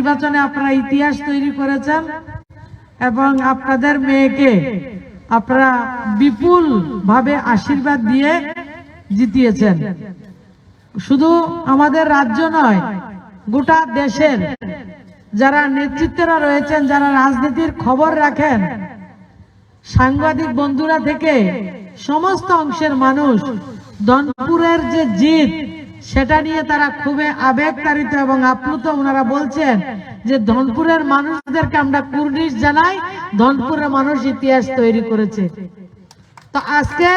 নির্বাচনে আপনারা ইতিহাস তৈরি করেছেন এবং আপনাদের মেয়েকে আপনারা বিপুল ভাবে আশীর্বাদ দিয়ে জিতিয়েছেন। শুধু আমাদের রাজ্য নয়, গোটা দেশের যারা নেতৃত্বরা রয়েছেন, যারা রাজনীতির খবর রাখেন, সাংবাদিক বন্ধুরা থেকে সমস্ত অংশের মানুষ ধনপুরের যে জিত সেটা নিয়ে তারা খুবই আবেগতাড়িত এবং আপ্লুত। ওনারা বলছেন যে ধনপুরের মানুষদেরকে আমরা কুর্নিশ জানাই, ধনপুরের মানুষ ইতিহাস তৈরি করেছে। তো আজকে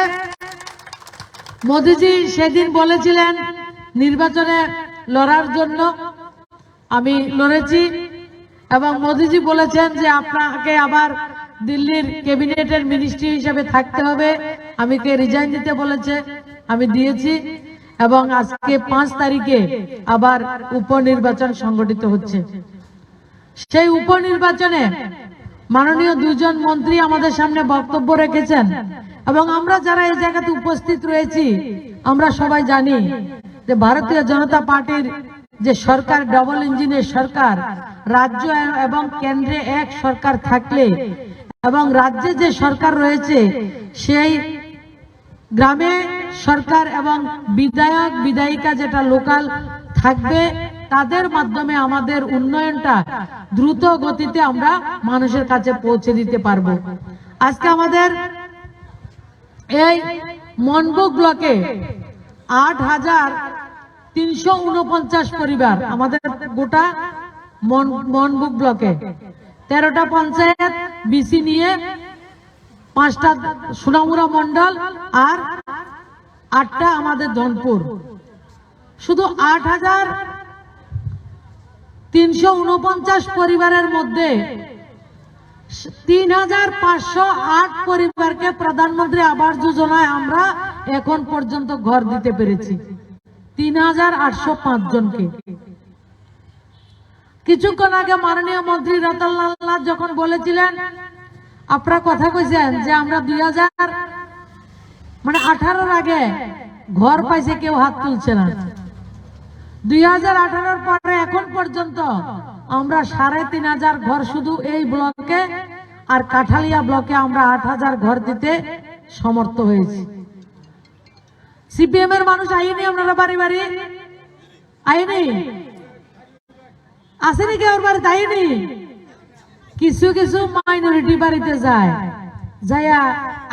মোদিজি সেদিন বলেছিলেন নির্বাচনে লড়ার জন্য, আমি লড়েছি এবং মোদিজি বলেছেন যে আপনাকে আবার দিল্লির ক্যাবিনেটের মিনিস্ট্রি হিসেবে থাকতে হবে, আমাকে রিজাইন দিতে বলেছে, আমি দিয়েছি এবং আজকে 5 তারিখে আবার উপনির্বাচন সংগঠিত হচ্ছে। সেই উপনির্বাচনে মাননীয় 2 জন মন্ত্রী আমাদের সামনে বক্তব্য রেখেছেন এবং আমরা যারা এই জায়গাতে উপস্থিত রয়েছি আমরা সবাই জানি যে ভারতীয় জনতা পার্টির যে সরকার, ডবল ইঞ্জিনের সরকার, রাজ্য এবং কেন্দ্রে এক সরকার থাকলে এবং রাজ্যে যে সরকার রয়েছে সেই গ্রামে সরকার এবং বিধায়ক বিধায়িকা যেটা লোকাল থাকবে, তাদের মাধ্যমে আমাদের উন্নয়নটা দ্রুত গতিতে আমরা মানুষের কাছে পৌঁছে দিতে পারবো। আজকে আমাদের এই মনবুক ব্লকে 8,349 পরিবার, আমাদের গোটা মনবুক ব্লকে 13টা পঞ্চায়েত বিসি নিয়ে 5টা সোনামুড়া মন্ডল আর 8টা আমাদের ধনপুর। শুধু 8,349 পরিবারের মধ্যে 3,508 পরিবারকে প্রধানমন্ত্রী আবাস যোজনায় আমরা এখন পর্যন্ত ঘর দিতে পেরেছি, 3,805 জনকে। কিছুক্ষণ আগে মাননীয় মন্ত্রী রতনলাল নাথ যখন বলেছিলেন, আপনারা কথা কইছেন যে আমরা 2018 আগে ঘর পাইছে, কেউ হাত তুলছে না। 2018 পরে এখন পর্যন্ত আমরা 3,500 ঘর শুধু এই ব্লকে আর কাঠালিয়া ব্লকে আমরা 8,000 ঘর দিতে সমর্থ হয়েছি। সিপিএম এর মানুষ আইনি, আপনারা বাড়ি বাড়ি আইনি আসেনি, কেউ বাড়িতে আইনি। কিছু কিছু মাইনরিটি বাড়িতে যায়, যাইয়া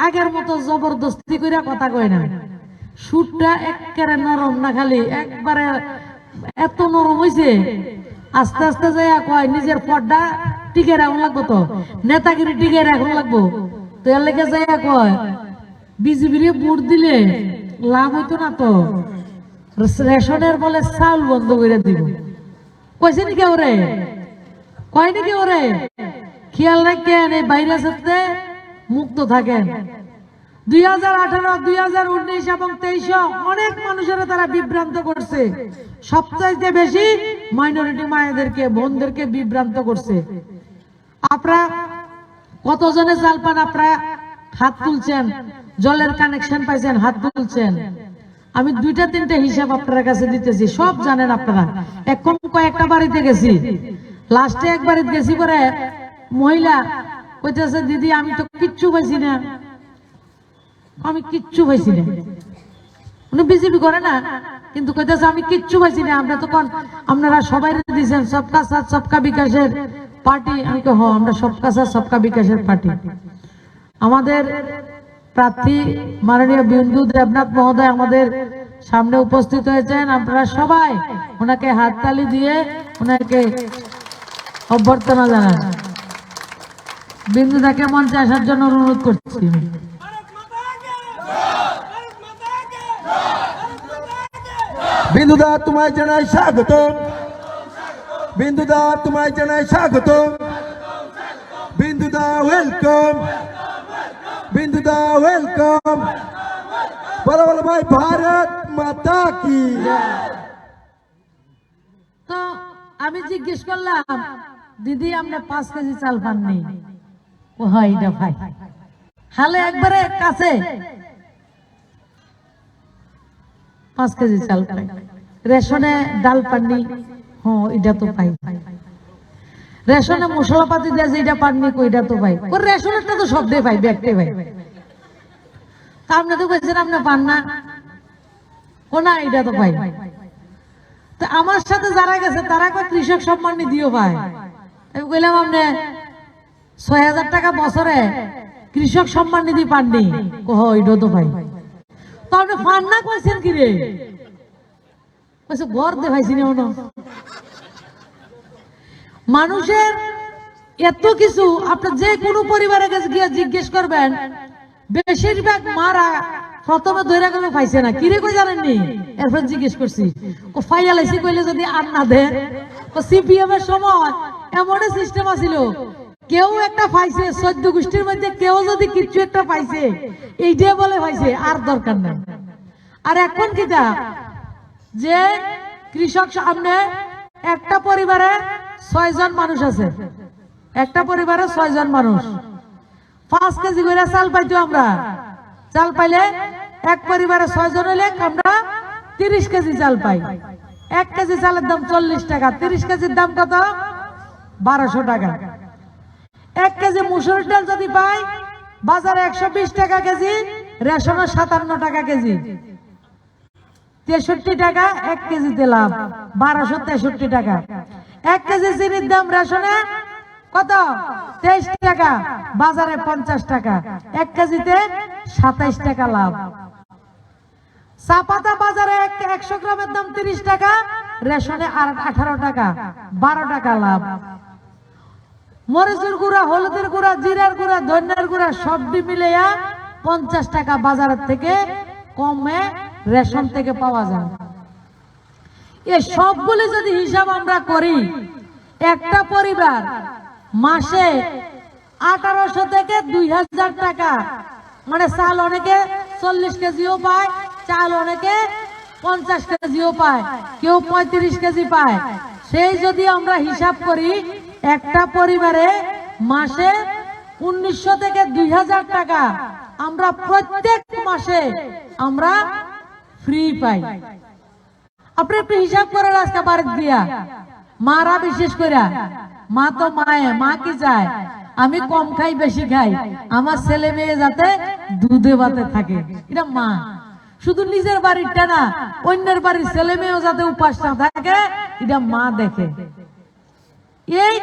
আগের মতো জবরদস্তি করে কথা কয় না। সুরটা একেবারে নরম না, খালি একবারে এত নরম হয়েছে, আস্তে আস্তে যাইয়া কয় নিজের পর্দা টিকে রাখুন লাগবো, তো নেতাগিরি টিকে রাখুন লাগবো। তো এর লেগে যাইয়া কয় বিজেপির ভোট দিলে লাভ হইতো না, তো রেশনের বলে চাউল বন্ধ করে দিব। কইছে নাকি ওরে, কয় নাকি ওরে? খেয়াল রাখেন, এই ভাইরাসে মুক্ত থাকেন। 2018, 2019 এবং 23 অনেক মানুষের তারা বিভ্রান্ত করছে, সবচাইতে বেশি মাইনরিটি মায়েদেরকে, বোনদেরকে বিভ্রান্ত করছে। আপনারা কতজনে চাল পান, আপনারা হাত তুলছেন, জলের কানেকশন পাইছেন, হাত তুলছেন। আমি 2টা-3টা হিসাব আপনার কাছে দিতেছি, সব জানেন আপনারা। এখন কয়েকটা বাড়িতে গেছি, লাস্টে এক বাড়িতে গেছি, পরে মহিলা কইতেছে দিদি আমি তো কিচ্ছু পাইছি না, আমি কিচ্ছু পাইছি না। উনি বিজেপি করে না, কিন্তু কইতেছে আমি কিচ্ছু পাইছি না। আমরা তখন আপনারা সবাই দিয়েছেন সবকা সাথ সবকা বিকাশের পার্টি। আমি তো আমরা সবকা সাথ সবকা বিকাশের পার্টি। আমাদের প্রার্থী মাননীয় বিন্দু দেবনাথ মহোদয় আমাদের সামনে উপস্থিত হয়েছেন। আপনারা সবাই ওনাকে হাততালি দিয়ে ওনাকে অভ্যর্থনা জানান। বিন্দুদাকে মঞ্চে আসার জন্য অনুরোধ করছি। বিন্দুদা তোমায় জানাই স্বাগত, বিন্দুদা তোমায় জানাই স্বাগত, বিন্দুদা ওয়েলকাম, বিন্দুদা ওয়েলকাম। বলো বলো ভাই, ভারত মাতা কি। তো আমি জিজ্ঞেস করলাম দিদি আপনি 5 কেজি চাল পাননি? ও হয় এটা ভাই, হালে একবারে কাছে 5 কেজি চাল পাই। রেশনে ডাল পাননি? হ্যাঁ এটা তো পাই। রেশনে মশলাপাতি দেয় যেটা পাননি কইটা তো ভাই ওর রেশনেরটা তো সব দিয়ে ভাই ব্যাগটে ভাই তা আপনি তো বলছেন আপনি পান না ও না এটা তো ভাই তো আমার সাথে যারা গেছে তারা কয় কৃষক সম্মান নিধিও ভাই আমি বললাম আপনি ৬,০০০ টাকা বছরে কৃষক সম্মান নিধি পাননি ও এটা তো ভাই তো আপনি পান না কইছেন কি রে কইছে ঘর দে ভাইছি না ওনো মানুষের এত কিছু আপনি যে কোনো পরিবারে কাছে গিয়ে জিজ্ঞেস করবেন বেশিরভাগ মারা প্রথমে ধরে গেলে পাইছে না কিরে কই জানেননি এরপর জিজ্ঞেস করছি ও ফাইয়ালাইছি কইলে যদি আর না দে ও সিপিএম এর সময় এমন সিস্টেম আছিল কেউ একটা পাইছে ১৪ গোষ্ঠীর মধ্যে কেউ যদি কিছু একটা পাইছে এইটাই বলে পাইছে আর দরকার নাই আর এখন কিটা যে কৃষক সামনে একটা পরিবারে ৬ জন মানুষ আছে একটা পরিবারে ৬ জন মানুষ ৫ কেজি করে চাল পাইতো আমরা চাল পাইলে এক পরিবারে ৬ জন হইলে আমরা ৩০ কেজি চাল পাই ১ কেজি চালের দাম ৪০ টাকা ৩০ কেজির দাম কত ১২০০ টাকা ১ কেজি মুসুর ডাল যদি পাই বাজারে ১২০ টাকা কেজি রেশনে ৫৭ টাকা কেজি ৬৩ টাকা ১ কেজিতে লাভ ১২৬৩ টাকা ১ কেজি চিনির দাম রেশনে কত ২৩ টাকা বাজারে ৫০ টাকা ১ কেজিতে ২৭ টাকা লাভ চা পাতা বাজারে ১০০ গ্রামের দাম ৩০ টাকা রেশনে ১৮ টাকা ১২ টাকা লাভ মরিচের গুঁড়া হলুদের গুঁড়া জিরার গুঁড়া ধনিয়ার গুঁড়া সব মিলিয়ে ৫০ টাকা বাজারের থেকে কমে রেশন থেকে পাওয়া যায় এই সবগুলো যদি হিসাব আমরা করি একটা পরিবার মাসে ১৮০০ থেকে ২০০০ টাকা মানে চাল অনেকে ৪০ কেজিও পায় চাল অনেকে ৫০ কেজিও পায় কেউ ৩৫ কেজি পায় সেই যদি আমরা হিসাব করি একটা পরিবারে মাসে ১৯০০ থেকে ২০০০ টাকা আমরা প্রত্যেক মাসে আমরা ফ্রি পাই আপনি একটু হিসাব করে রাস্তা বাড়ি দিয়া মারা বিশেষ করে মা তো মায়ে মা কি চায় আমি কম খাই বেশি খাই আমার ছেলে মেয়ে যাতে দুধে ভাতে থাকে এটা মা শুধু নিজের বাড়িটা না অন্যের বাড়ির ছেলে মেয়েও যাতে উপাস না থাকে এটা মা দেখে এই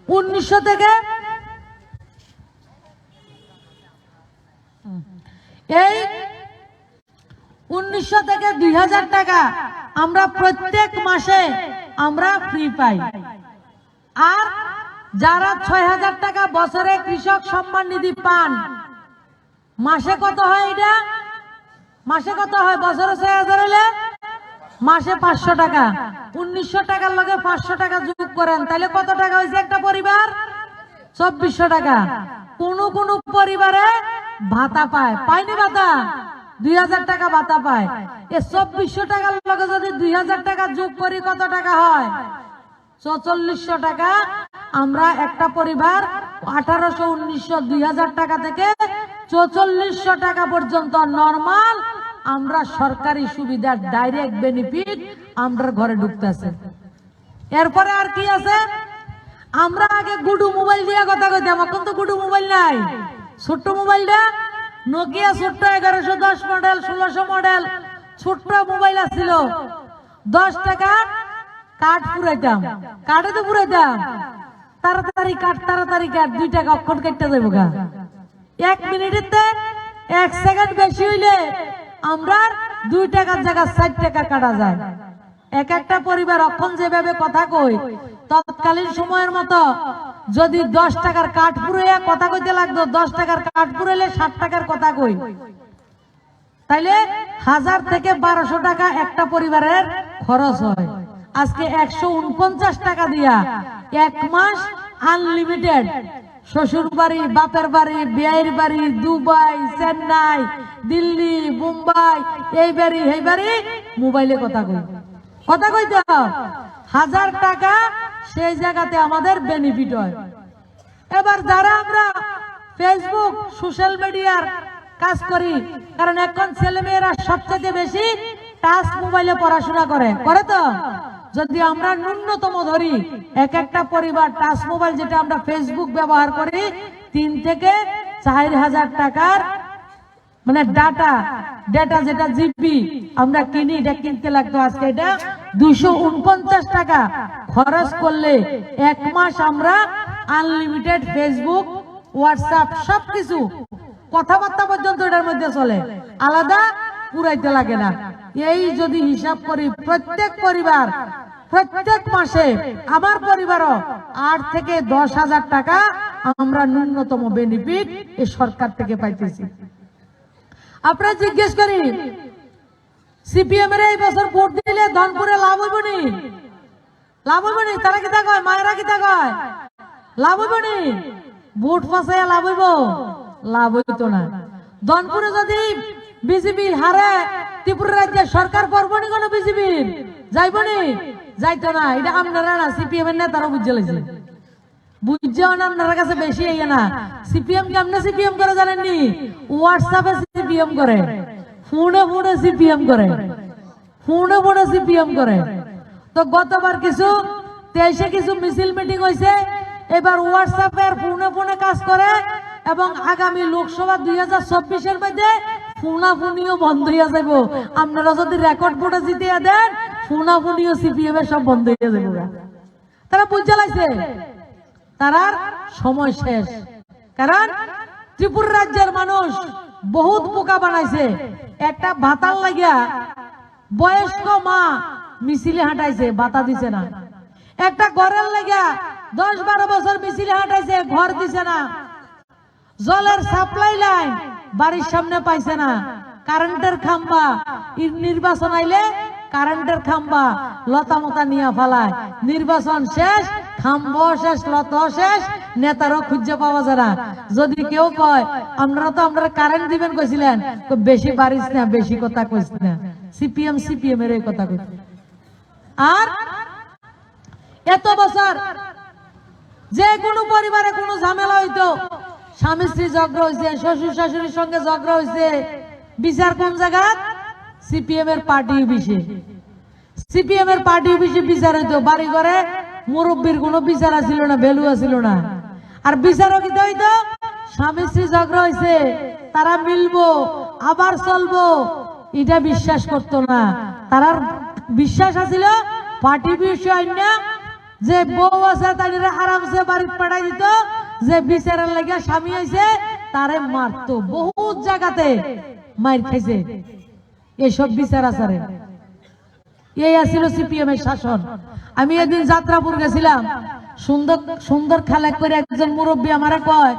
১৯০০ থেকে এই ১৯০০ থেকে ২০০০ টাকা আমরা প্রত্যেক মাসে আমরা ফ্রি পাই আর যারা ৬,০০০ টাকা বছরে কৃষক সম্মান নিধি পান মাসে কত হয় এটা মাসে কত হয় বছরে ৬,০০০ হলে মাসে ৫০০ টাকা ১৯০০ টাকার লগে ৫০০ টাকা যোগ করেন তাহলে কত টাকা হয়েছে একটা পরিবার ২৪০০ টাকা কোন কোন পরিবারে ভাতা পায় পায়নি ভাতা ২০০০ টাকা ভাতা পায় এই ২৪০০ টাকার লগে যদি ২০০০ টাকা যোগ করি কত টাকা হয় ৪৪০০ টাকা আমরা একটা পরিবার ১৮০০ ১৯০০ ২০০০ টাকা থেকে ৪৪০০ টাকা পর্যন্ত নরমাল আমরা সরকারি সুবিধা ডাইরেক্ট বেনিফিট আমরা ঘরে ঢুকতেছে এরপরে আর কি আছে আমরা আগে গুডু মোবাইল দিয়ে কথা কইতাম এখন তো গুডু মোবাইল নাই ছোট্ট মোবাইলটা নোকিয়া ছোট্ট ১১১০ মডেল ১৬০০ মডেল ছোট্ট মোবাইল আছিল ১০ টাকা কাঠ পুরাইতাম কাঠে তো পুরাইতাম তাড়াতাড়ি কাঠ ২ টাকা অক্ষর কেটে যাবো গা ১ মিনিটেতে ১ সেকেন্ড বেশি হইলে আমরা ২ টাকার জায়গা ৬০ টাকা কাটা যায় এক একটা পরিবার অক্ষণ যেভাবে কথা কই তৎকালীন সময়ের মতো যদি ১০ টাকার কাঠ পুরাইয়া কথা কইতে লাগতো ১০ টাকার কাঠ পুরাইলে ৬০ টাকার কথা কই তাইলে ১০০০ থেকে ১২০০ টাকা একটা পরিবারের খরচ হয় আজকে ১৪৯ টাকা দিয়া ১ মাস আনলিমিটেড শ্বশুর বাড়ি বাপের বাড়ি বিয়ের বাড়ি দুবাই চেন্নাই দিল্লি মুম্বাই এই বাড়ি মোবাইলে কথা কইতে ১০০০ টাকা সেই জায়গাতে আমাদের বেনিফিট হয় এবার যারা আমরা ফেসবুক সোশ্যাল মিডিয়ার কাজ করি কারণ এখন ছেলে মেয়েরা সবচেয়ে বেশি টাচ মোবাইলে পড়াশোনা করে তো যদি আমরা ন্যূনতম ধরি, এক একটা পরিবার টাচ মোবাইল যেটা আমরা ফেসবুক ব্যবহার করি 3 থেকে 4,000 টাকার মানে ডেটা যেটা জিবি আমরা কিনি, এটা কিনতে লাগতো আজকে এটা 249 টাকা খরচ করলে 1 মাস আমরা আনলিমিটেড ফেসবুক, হোয়াটসঅ্যাপ সবকিছু কথাবার্তা পর্যন্ত এটার মধ্যে চলে, আলাদা পুরাইতে লাগে না। এই যদি হিসাব করি প্রত্যেক পরিবার প্রত্যেক মাসে, আমার পরিবারও 8 থেকে 10,000 টাকা আমরা ন্যূনতম বেনিফিট এই সরকার থেকে পাইতেছি। আপনারা জিজ্ঞেস করি সিপিএম এর এই বছর ভোট দিলে ধনপুরে লাভ হইব নি? লাভ হইব নি? তারা কিতা কয়, মায়েরা কিতা কয় লাভ হইব নি? ভোট ফাঁসাইয়া লাভ হইব? লাভ হইতো না। ধনপুরে যদি বিজেপি হারে ত্রিপুরা রাজ্যের সরকার করবো নি কোনো বিজেপির? যাইব নি? যাইতো না। এটা আপনারা না, সিপিএম এর নেতারা বুঝে লাইছে, বুঝছেও না আপনার কাছে বেশি আইয়া না। সিপিএম কেমনে সিপিএম করে জানেননি? হোয়াটসঅ্যাপে সিপিএম করে, ফোনে ফোনে সিপিএম করে, ফোনে ফোনে সিপিএম করে। তো গতবার কিছু 23-এ কিছু মিছিল মিটিং হয়েছে, এবার হোয়াটসঅ্যাপের ফোনে ফোনে কাজ করে এবং আগামী লোকসভা 2024-এর মধ্যে ফোনাফোনিও বন্ধ হইয়া যাব। আপনারা যদি রেকর্ড বোর্ডে জিতিয়া দেন, ফোনাফোনিও সিপিএম এর সব বন্ধ হইয়া যাব। তারা বুঝে লাইছে তারার সময় শেষ। কারণ ত্রিপুরা রাজ্যের মানুষ বহুত বোকা বানাইছে। একটা ভাতার লাগিয়া বয়স্ক মা মিছিলে হাঁটাইছে, ভাতা দিছে না। একটা ঘরের লাগিয়া 10-12 বছর মিছিলে হাঁটাইছে, ঘর দিছে না। জলের সাপ্লাই লাইন বাড়ির সামনে পাইছে না। কারেন্টের খাম্বা, নির্বাচন আইলে কারেন্টের খাম্বা লতা মতা নিয়ে ফালায়, নির্বাচন শেষ, খাম্বা শেষ, লতা শেষ, নেতারও খুঁজে পাওয়া যায় না। যদি কেউ কয় আপনারা তো আপনারা কারেন্ট দিবেন কইছিলেন, তো বেশি বাড়িস না, বেশি কথা কইস না। সিপিএম এর এই কথা কইছে। আর এত বছর যে কোনো পরিবারে কোনো ঝামেলা হইতো, স্বামী স্ত্রী ঝগড়া হয়েছে, শ্বশুর শাশুড়ির সঙ্গে ঝগড়া হয়েছে, বিচার কোন জায়গা? সিপিএম এর পার্টি অফিসে। সিপিএম এর পার্টি অফিসে বিচার হইতো। বাড়ি ঘরে মুরব্বীর কোনো বিচার ছিল না, ভ্যালু ছিল না। আর বিচারও কি হইতো? স্বামী স্ত্রী ঝগড়া হয়েছে, তারা মিলবো আবার চলবো, এটা বিশ্বাস করতো না। তারার বিশ্বাস আছিল পার্টি বিষয় না, যে বউ আছে তাদের আরামসে বাড়িতে পাঠাই দিত, যে বিচারের লাগে স্বামী হয়েছে তারে মারতো। বহুত জায়গাতে মার খাইছে এইসব বিচার আচারে। এই আসছিল সিপিএম এর শাসন। আমি একদিন যাত্রাপুর গেছিলাম, সুন্দর সুন্দর খেলা করে একজন মুরব্বী আমারে কয়,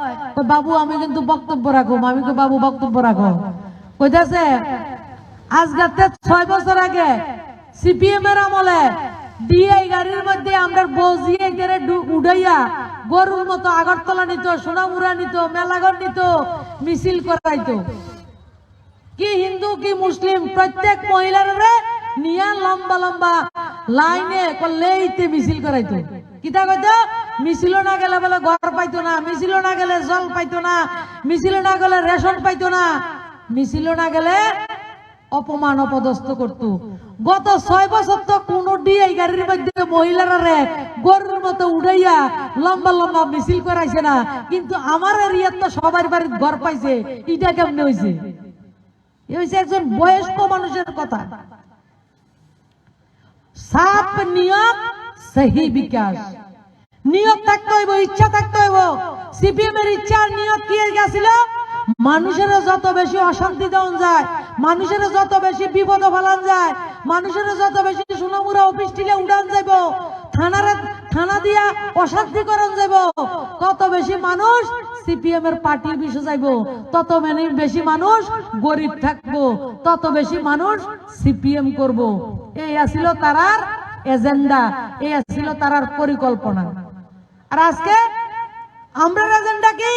বাবু আমি কিন্তু বক্তব্য রাখো। আমি কই বাবু বক্তব্য রাখো। কইতাছে আজকে 6 বছর আগে সিপিএম এর আমলে ডিআই গাড়ির মধ্যে আমরা বজিয়ে গেড়ে উড়াইয়া গরুর মতো আগরতলা নিত, সোনামুড়া নিত, মেলাঘর নিত, মিছিল করাইতো। কি হিন্দু কি মুসলিম প্রত্যেক মহিলারে নিয়া লম্বা লম্বা লাইনে করলেইতে মিছিল করাইতো। কিতা কইতো? মিছিল না গেলে বলে ঘর পাইতো না, মিছিল না গেলে জল পাইতো না, মিছিল না গেলে রেশন পাইতো না, মিছিল না গেলে অপমান অপদস্থ করতো। গত 6 বছর তো কোন ডিআই গাড়ির মধ্যে মহিলারা গরুর মতো উড়াইয়া লম্বা লম্বা মিছিল করাইছে না। কিন্তু আমার এরিয়ার তো সবার বাড়ির ঘর পাইছে। এটা কেমনে হয়েছে? এ হয়েছে একজন বয়স্ক মানুষের কথা। সাপ নিয়ত সহি বিকাশ, নিয়ত থাকতে হইব, ইচ্ছা থাকতে হইব। সিপিএম এর ইচ্ছার নিয়ত কি গেছিল? মানুষের যত বেশি অশান্তি দেওয়া যায়, মানুষের যত বেশি বিপদ ফেলান যায়, মানুষের যত বেশি সোনামুড়া অফিস টিলে উড়ান যাইব, থানা দিয়া অশান্তি করন যাইব, তত বেশি মানুষ সিপিএম এর পার্টির বিষয়ে যাইব, তত বেশি মানুষ গরিব থাকবো, তত বেশি মানুষ সিপিএম করব। এই আসিল তারার এজেন্ডা, এই আসিল তারার পরিকল্পনা। আর আজকে আমরা এজেন্ডা কি?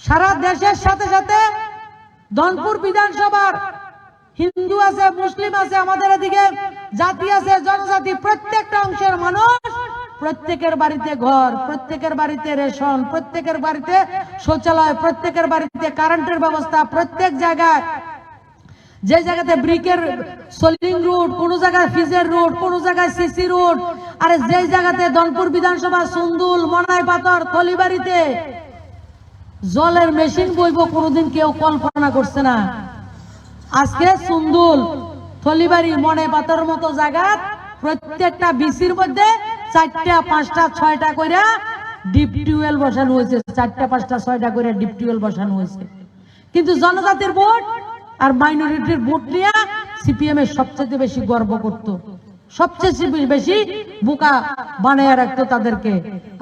সারা দেশের সাথে সাথে ধনপুর বিধানসভার হিন্দু আছে, মুসলিম আছে, আমাদের এদিকে জাতি আছে, জনজাতি, প্রত্যেকটা অংশের মানুষ, প্রত্যেকের বাড়িতে ঘর, প্রত্যেকের বাড়িতে রেশন, প্রত্যেকের বাড়িতে শৌচালয়, প্রত্যেকের বাড়িতে কারেন্টের ব্যবস্থা, প্রত্যেক জায়গায় যে জায়গাতে ব্রিকের সোলিং রোড, কোন জায়গায় ফিজের রোড, কোন জায়গায় সিসি রোড, আরে যে জায়গাতে ধনপুর বিধানসভা সুন্দুল, মনাই পাথর, থলিবাড়িতে জলের মেশিন বইব কোনোদিন কেউ কল্পনা করছে না। আজকে সুন্দুল, থলিবাড়ি, মনাই পাথর মতো জায়গা প্রত্যেকটা বিসির মধ্যে 4টা 5টা 6টা করে ডিপ টিউবওয়েল বসানো হয়েছে, 4টা 5টা 6টা করে ডিপ টিউবওয়েল বসানো হয়েছে। কিন্তু জনজাতির ভোট আর মাইনরিটির ভোট নিয়ে সিপিএম এর সবচেয়ে বেশি গর্ব করত, সবচেয়ে বেশি বোকা বানায় রাখতো তাদেরকে।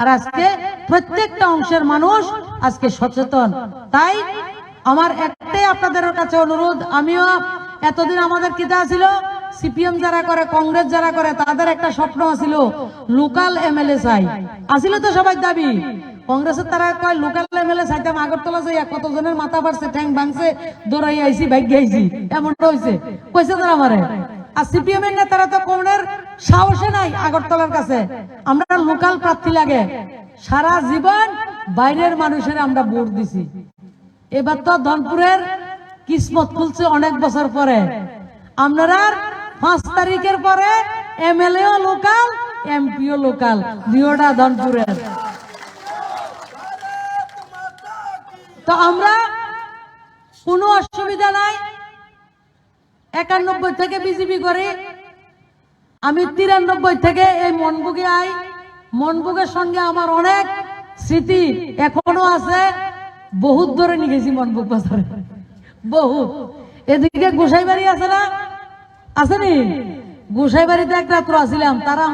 আর আজকে প্রত্যেকটা অংশের মানুষ আজকে সচেতন। তাই আমার একটাই আপনাদের কাছে অনুরোধ, আমিও এতদিন আমাদের কিতা ছিল, সিপিএম যারা করে, কংগ্রেস যারা করে, তাদের একটা স্বপ্ন ছিল লোকাল এমএলএ চাই, আসিল তো সবাই দাবি। কংগ্রেসের তারা কয় লোকাল এমএলএ চাইতাম, আগরতলা যাইয়া কতজনের মাথা পারছে, ঠ্যাং ভাঙছে, দৌড়াই আইছি, ভাগ্যে আইছি, এমনটা হয়েছে, কইছে তারা আমারে। আর সিপিএম এর নেতারা তো কোনের সাহসে নাই আগরতলার কাছে, আমরা লোকাল প্রার্থী লাগে। সারা জীবন বাইরের মানুষের আমরা ভোট দিছি। এবার তো ধনপুরের কিসমত খুলছে অনেক বছর পরে। আপনারা 5 তারিখের পরে এমএলএও লোকাল, এমপিও লোকাল, দুইটা ধনপুরের। তো আমরা কোনো অসুবিধা নাই, 91 থেকে বিজেপি করি। আমি 93 থেকে এই মনবুকে আই। মনবুকের সঙ্গে আমার অনেক স্মৃতি এখনো আছে, বহুত ধরে নিয়ে গেছি মনবুক বাজারে, বহুত। এদিকে গোসাইবাড়ি আছে না, আসেনি? গোসাইবাড়িতে এক রাত্র আসিলাম, তারা